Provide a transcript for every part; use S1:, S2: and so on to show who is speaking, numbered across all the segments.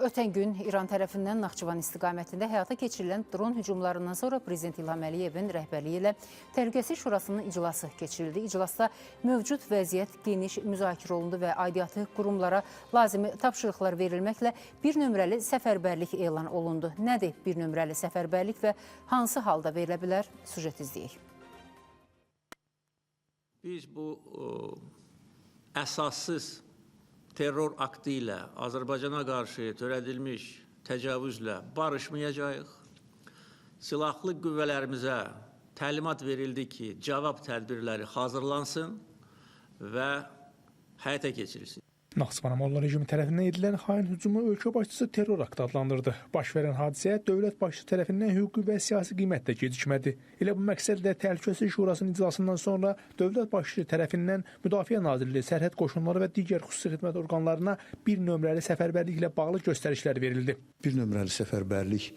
S1: Ötən gün İran tərəfindən Naxçıvan istiqamətində həyata keçirilən dron hücumlarından sonra Prezident İlham Əliyevin rəhbərliyi ilə Təhlükəsizlik Şurasının iclası keçirildi. İclasda mövcud vəziyyət geniş müzakirə olundu və aidiyyatı qurumlara lazımi tapşırıqlar verilməklə bir nömrəli səfərbərlik elan olundu. Nədir bir nömrəli səfərbərlik və hansı halda verilə bilər? Süjet izləyək.
S2: Biz bu əsassız terror aktı ilə Azərbaycana qarşı törədilmiş təcavüzlə barışmayacağıq. Silahlı qüvvələrimizə təlimat verildi ki, cavab tədbirləri hazırlansın və həyata keçirilsin.
S3: Naxçıvana Molla rejimi tərəfindən edilən xain hücumu ölkə başçısı terror aktı adlandırdı. Baş verən hadisəyə dövlət başçısı tərəfindən hüquqi və siyasi qiymətlə gecikmədi. Elə bu məqsədlə Təhlükəsizlik Şurasının iclasından sonra dövlət başçısı tərəfindən Müdafiə Nazirliyi, Sərhəd Qoşunları və digər xüsusi xidmət orqanlarına bir nömrəli səfərbərliklə bağlı göstərişlər verildi.
S4: Bir nömrəli səfərbərlik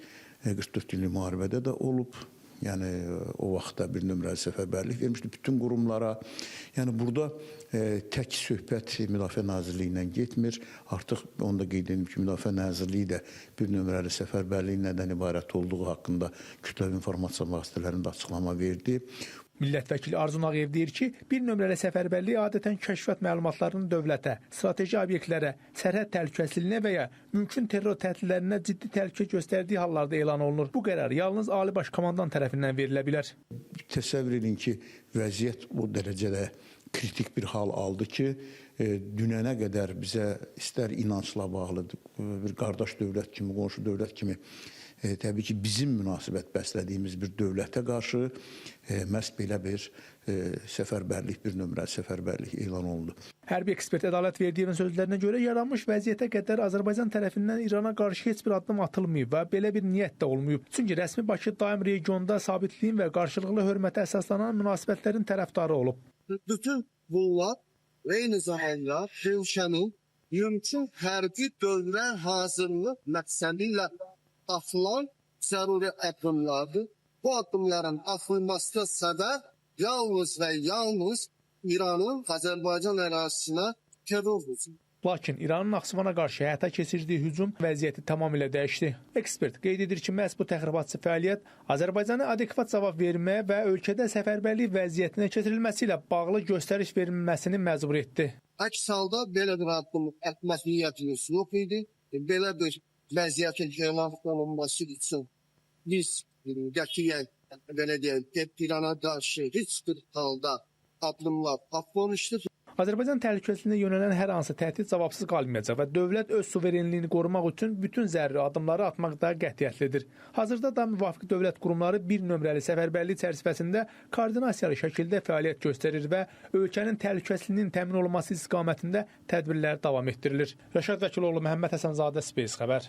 S4: 44 günlük müharibədə də olub. Yəni o vaxtda bir nömrəli səfərbərlik vermişdi bütün qurumlara. Yəni burada tək söhbət Müdafiə Nazirliyi ilə getmir. Artıq onu da qeyd edim ki, Müdafiə Nazirliyi də bir nömrəli səfərbərliyin nədən ibarət olduğu haqqında kütləvi informasiya vasitələrində açıqlama verdi.
S3: Millət vəkili Arzun Ağayev deyir ki, bir nömrəli səfərbərlik adətən kəşfiyyat məlumatlarının dövlətə, strateji obyektlərə, sərhəd təhlükəsizliyinə və ya mümkün terror təhdidlərinə ciddi təhlükə göstərdiyi hallarda elan olunur. Bu qərar yalnız Ali Baş Komandan tərəfindən verilə bilər.
S4: Təsəvvür edin ki, vəziyyət o dərəcədə kritik bir hal aldı ki, dünənə qədər bizə istər inancla bağlı, bir qardaş dövlət kimi, qonşu dövlət kimi təbii ki, bizim münasibət bəslədiyimiz bir dövlətə qarşı məhz belə bir səfərbərlik, bir nömrəli səfərbərlik elan olundu.
S3: Hərbi ekspert Ədalət Verdiyevin sözlərinə görə yaranmış vəziyyətə qədər Azərbaycan tərəfindən İrana qarşı heç bir addım atılmayıb və belə bir niyyət də olmayıb. Çünki rəsmi Bakı daim regionda sabitliyin və qarşılıqlı hörmətə əsaslanan münasibətlərin tərəfdarı olub.
S5: Bütün bunlar eyni zamanda ölkənin mümkün hərbi dövrə hazırlıq məqsədi ilə atılan zəruri addımlardır. Bu addımların atılmasına səbəb yalnız və yalnız İranın Azərbaycan ərazisinə terror hücumu.
S3: Lakin İranın Naxçıvana qarşı həyata keçirdiyi hücum vəziyyəti tamamilə dəyişdi. Ekspert qeyd edir ki, məhz bu təxribatçı fəaliyyət Azərbaycana adekvat cavab verməyə və ölkədə səfərbərlik vəziyyətinə keçirilməsi ilə bağlı göstəriş verilməsini məcbur etdi.
S5: Əks halda belə bir addım etmək niyyətimiz yox idi. Belə bir vəziyyətin elan olunması üçün biz qətiyyən belə deyək, İrana qarşı heç bir halda addımlar atmamışdır.
S3: Azərbaycan təhlükəsizliyinə yönələn hər hansı təhdid cavabsız qalmayacaq və dövlət öz suverenliyini qorumaq üçün bütün zəruri addımları atmaqda qətiyyətlidir. Hazırda da müvafiq dövlət qurumları bir nömrəli səfərbərlik çərçivəsində koordinasiyalı şəkildə fəaliyyət göstərir və ölkənin təhlükəsizliyinin təmin olunması istiqamətində tədbirlər davam etdirilir. Rəşad Vəkiloğlu, Məhəmməd Həsənzadə, Space xəbər.